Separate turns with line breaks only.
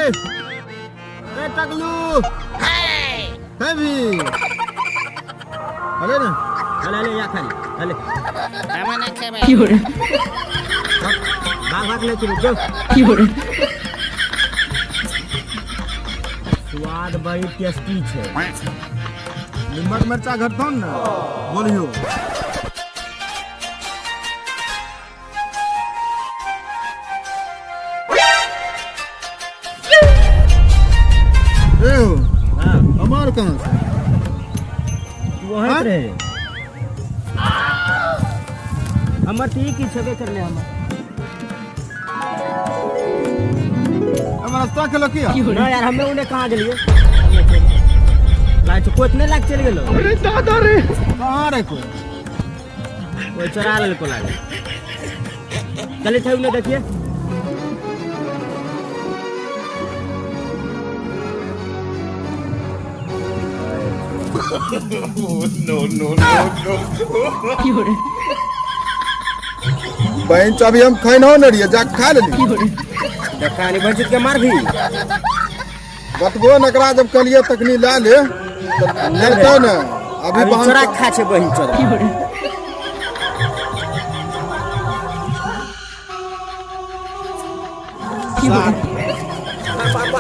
Re Taklu. Heavy. Hale na. Hale ya khali. Hale.
Amana kebe.
Fiore.
भाग ले चलो जो
Fiore.
स्वाद बड़ी टेस्टी छे नमक मिर्चा घटतौ न बोलियो ए हां हमार कहां से तू वहां रे हमर ती की छबे करले हम रास्ता के लकिया ना यार हमें उन्हें कहां गेलिए लाइट कोत नहीं लाग चल गेलो अरे दादा रे कहां रे कोई चरा लेल को लागे चले थे उन्हें देखिए
no.
Fiore.
बहन चाबी हम खाई ना न रिया जा खा ले
Fiore.
देखा नहीं बंचित के मार भी
बतबो नकरा जब कलिए तकनी ला ले तो न अभी
अभी चोरा खा छे बहिन चोरा
Fiore.
पापा